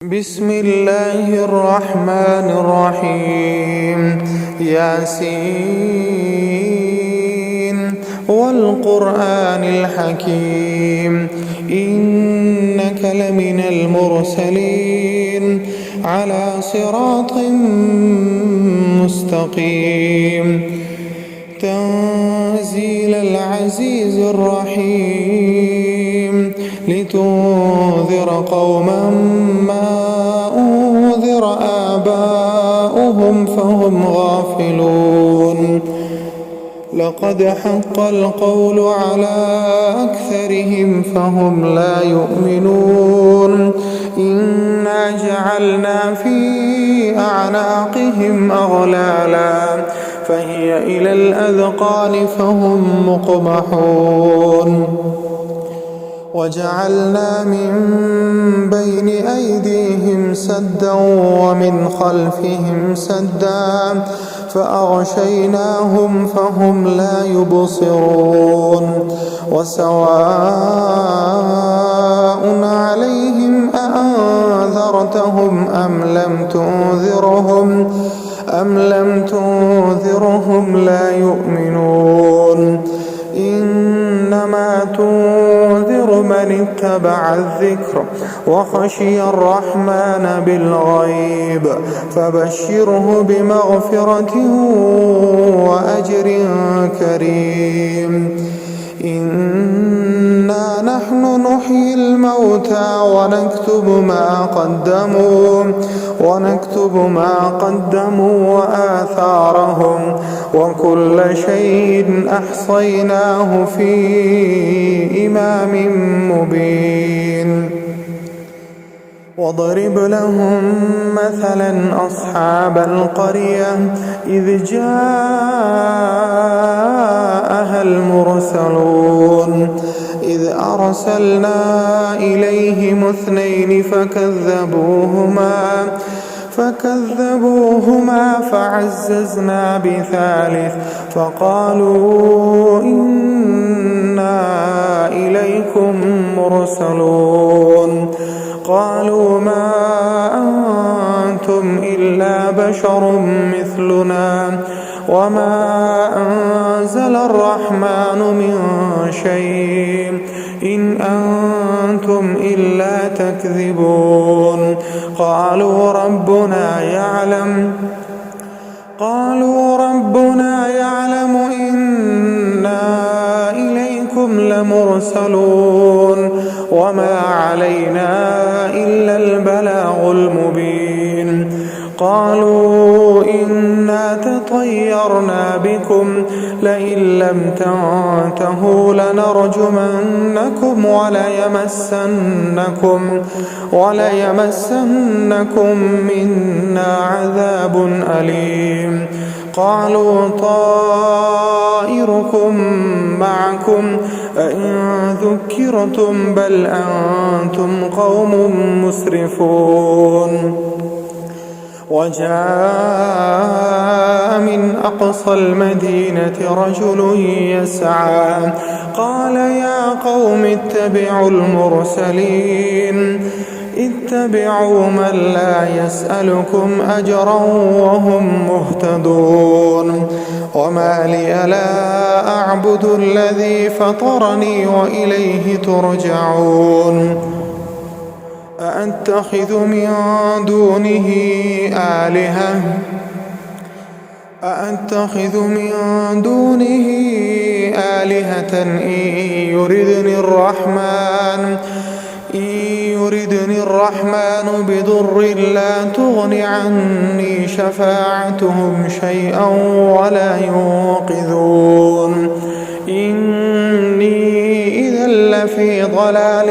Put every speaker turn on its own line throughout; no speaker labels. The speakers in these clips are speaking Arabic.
بسم الله الرحمن الرحيم. ياسين والقرآن الحكيم إنك لمن المرسلين على صراط مستقيم تنزيل العزيز الرحيم لتنذر قوما ما أنذر آباؤهم فهم غافلون. لقد حق القول على أكثرهم فهم لا يؤمنون. إنا جعلنا في أعناقهم أغلالا فهي إلى الأذقان فهم مقمحون. وجعلنا من بين أيديهم سدا ومن خلفهم سدا فأغشيناهم فهم لا يبصرون. وسواء عليهم أأنذرتهم أم لم تنذرهم لا يؤمنون. إنما تنذر من اتبع الذكر وخشي الرحمن بالغيب فبشره بمغفرة وأجر كريم. إنا نحن نحيي الموتى ونكتب ما قدموا وآثارهم وكل شيء أحصيناه في إمام مبين. واضرب لهم مثلا أصحاب القرية إذ جاءها المرسلون إذ أرسلنا إليهم اثنين فكذبوهما فعززنا بثالث فقالوا إنا إليكم مرسلون. قالوا ما أنتم إلا بشر مثلنا وما أنزل الرحمن من شيء إن أنتم إلا تكذبون. قالوا ربنا يعلم إنا إليكم لمرسلون وما علينا إلا البلاغ المبين. قالوا إنا تطيرنا بكم لئن لم تنتهوا لنرجمنكم وليمسنكم منا عذاب أليم. قالوا طائركم معكم أئن ذكرتم بل أنتم قوم مسرفون. وجاء من أقصى المدينة رجل يسعى قال يا قوم اتبعوا المرسلين اتبعوا من لا يسألكم أجرا وهم مهتدون. وما لي لا أعبد الذي فطرني وإليه ترجعون. أأتخذ من دونه آلهة إن يردني الرحمن بضر لا تغن عني شفاعتهم شيئا ولا ينقذون. إني إذا لفي ضلال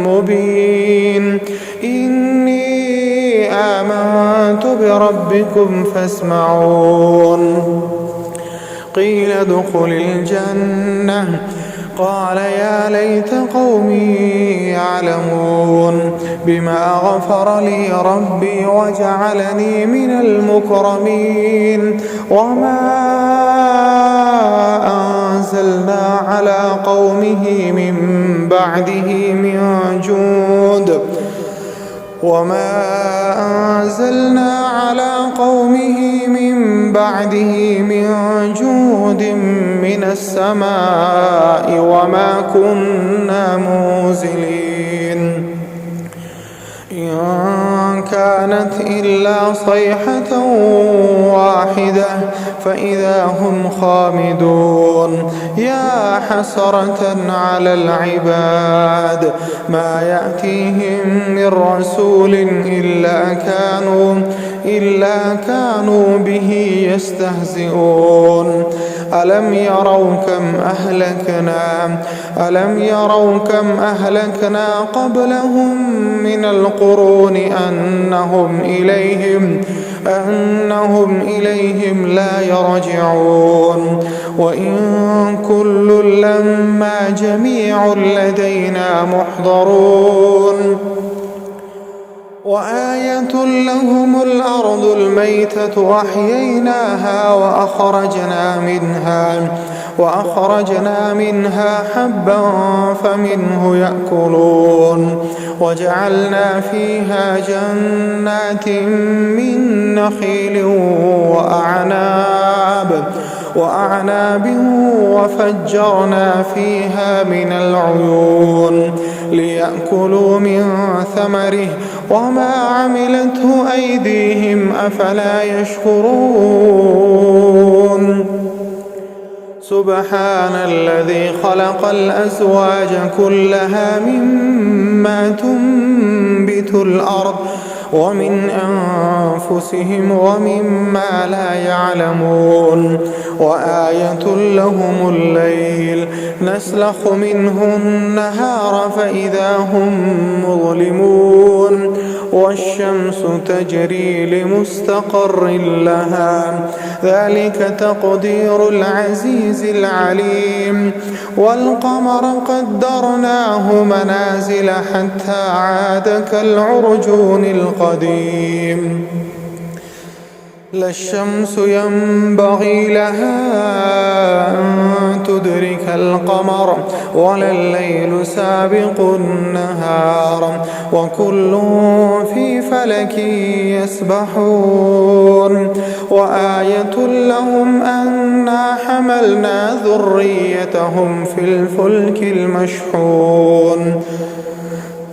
مبين. إني آمنت بربكم فاسمعون. قيل ادخل الجنة قال يا ليت قومي يعلمون بما غفر لي ربي وجعلني من المكرمين. وما أنزلنا على قومه من بعده من جند وما أنزلنا على قومه من بعده من جود من السماء وما كنا منزلين إن كانت إلا صيحة واحدة فإذا هم خامدون يا حسرة على العباد ما يأتيهم من رسول إلا كانوا به يستهزئون ألم يروا كم أهلكنا قبلهم من القرون أنهم إليهم لا يرجعون وإن كل لما جميع لدينا محضرون وآية لهم الأرض الميتة أحييناها وأخرجنا منها حبا فمنه يأكلون وجعلنا فيها جنات من نخيل وأعناب وفجرنا فيها من العيون ليأكلوا من ثمره وما عملته أيديهم أفلا يشكرون سبحان الذي خلق الأزواج كلها مما تنبت الأرض ومن أنفسهم ومما لا يعلمون وآية لهم الليل نسلخ منه النهار فإذا هم مظلمون والشمس تجري لمستقر لها ذلك تقدير العزيز العليم والقمر قدرناه منازل حتى عاد كالعرجون القديم لا الشمس ينبغي لها أن تدرك القمر ولا الليل سابق النهار وكل في فلك يسبحون وآية لهم أنا حملنا ذريتهم في الفلك المشحون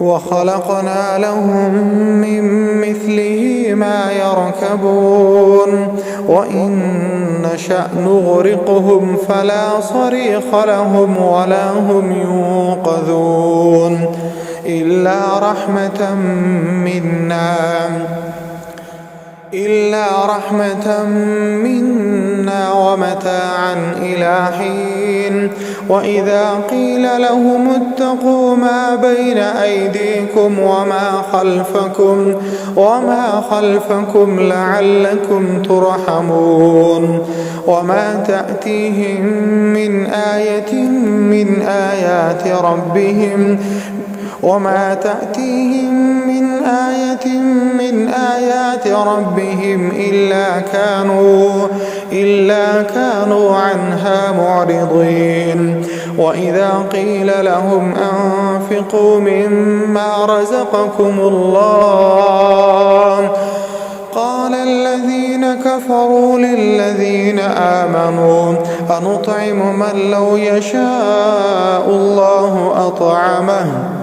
وخلقنا لهم من مثله ما يركبون وإن نشأ نغرقهم فلا صريخ لهم ولا هم ينقذون إلا رحمة منا ومتاعا إلى حين وإذا قيل لهم اتقوا ما بين أيديكم وما خلفكم لعلكم ترحمون وما تأتيهم من آية من آيات ربهم إلا كانوا عنها معرضين وإذا قيل لهم أنفقوا مما رزقكم الله قال الذين كفروا للذين آمنوا أنطعم من لو يشاء الله أطعمه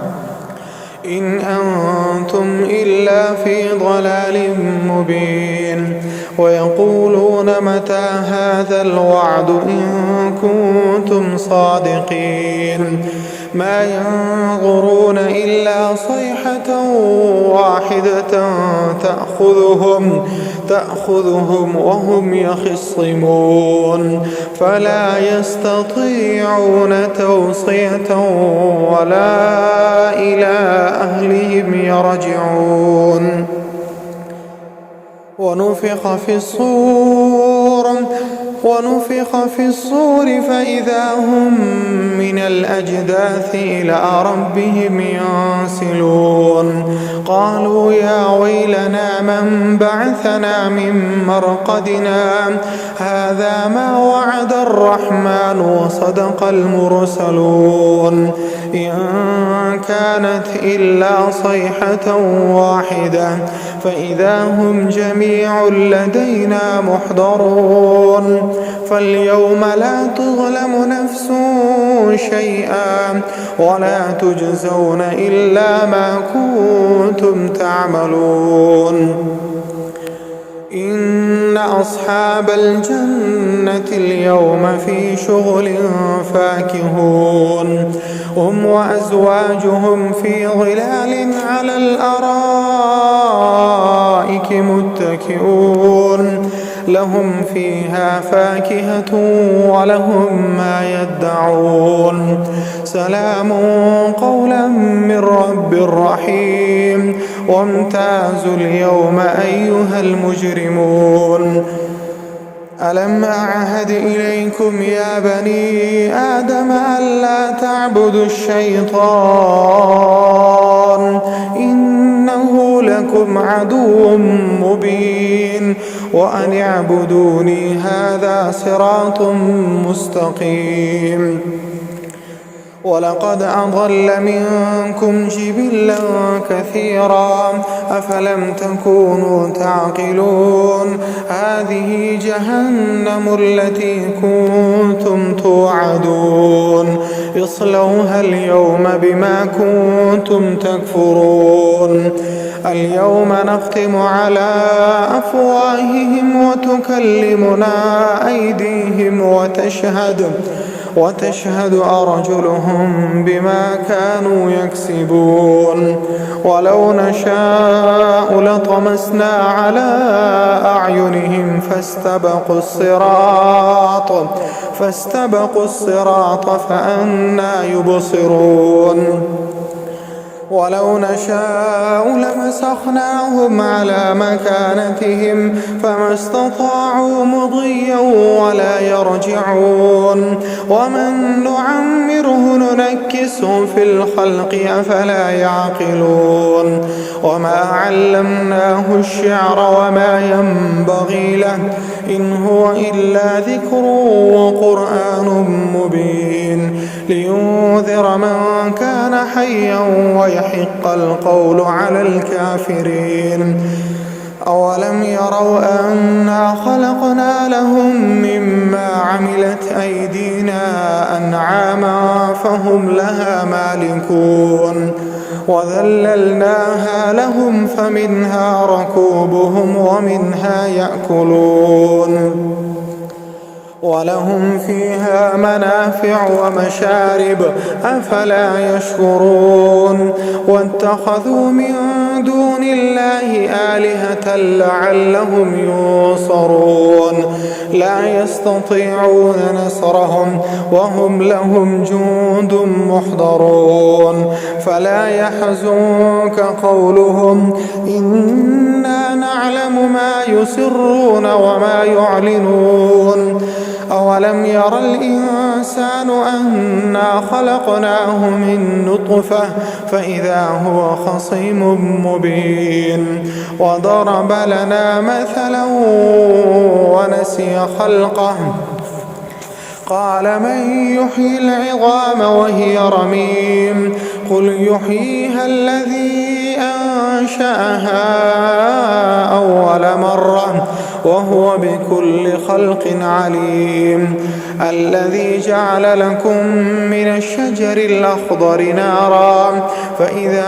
إن أنتم إلا في ضلال مبين ويقولون متى هذا الوعد إن كنتم صادقين ما ينظرون إلا صيحة واحدة تأخذهم وهم يخصمون فلا يستطيعون توصية ولا إلى أهلهم يرجعون ونفخ في الصور فإذا هم من الأجداث إلى ربهم ينسلون قالوا يا ويلنا من بعثنا من مرقدنا هذا ما وعد الرحمن وصدق المرسلون إن كانت إلا صيحة واحدة فإذا هم جميع لدينا محضرون فاليوم لا تظلم نفس شيئا ولا تجزون إلا ما كنتم تعملون إن أصحاب الجنة اليوم في شغل فاكهون هم وأزواجهم في ظلال على الأرائك متكئون لهم فيها فاكهة ولهم ما يدعون سلام قولا من رب رحيم وامتازوا اليوم أيها المجرمون ألم أعهد إليكم يا بني آدم ألا تعبدوا الشيطان إنه لكم عدو مبين وأن اعبدوني هذا صراط مستقيم ولقد أضل منكم جبلا كثيرا أفلم تكونوا تعقلون هذه جهنم التي كنتم توعدون اصلوها اليوم بما كنتم تكفرون اليوم نختم على أفواههم وتكلمنا أيديهم وتشهد أرجلهم بما كانوا يكسبون ولو نشاء لطمسنا على أعينهم فاستبقوا الصراط فأنى يبصرون ولو نشاء لمسخناهم على مكانتهم فما استطاعوا مضيا ولا يرجعون ومن نعمره ننكسه في الخلق أفلا يعقلون وما علمناه الشعر وما ينبغي له إن هو إلا ذكر وقرآن مبين لينذر من كان حيا ويحق القول على الكافرين أولم يروا أنا خلقنا لهم مما عملت أيدينا أنعاما فهم لها مالكون وذللناها لهم فمنها ركوبهم ومنها يأكلون ولهم فيها منافع ومشارب أفلا يشكرون واتخذوا من دون الله آلهة لعلهم ينصرون لا يستطيعون نصرهم وهم لهم جند محضرون فلا يحزنك قولهم إنا نعلم ما يسرون وما يعلنون أولم ير الإنسان أنا خلقناه من نطفة فإذا هو خصيم مبين وضرب لنا مثلا ونسي خلقه قال من يحيي العظام وهي رميم قل يحييها الذي أنشأها أول مرة وهو بكل خلق عليم الذي جعل لكم من الشجر الأخضر نارا فإذا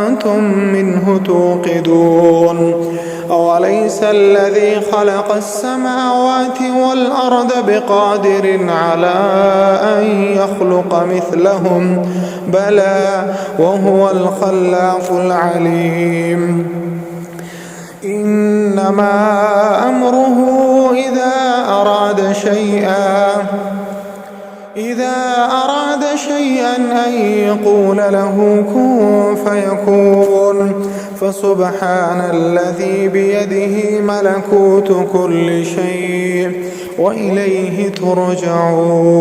أنتم منه توقدون أوليس الذي خلق السماوات والأرض بقادر على أن يخلق مثلهم بلى وهو الخلاق العليم إنما أمره إذا أراد شيئا أن يقول له كن فيكون فسبحان الذي بيده ملكوت كل شيء وإليه ترجعون.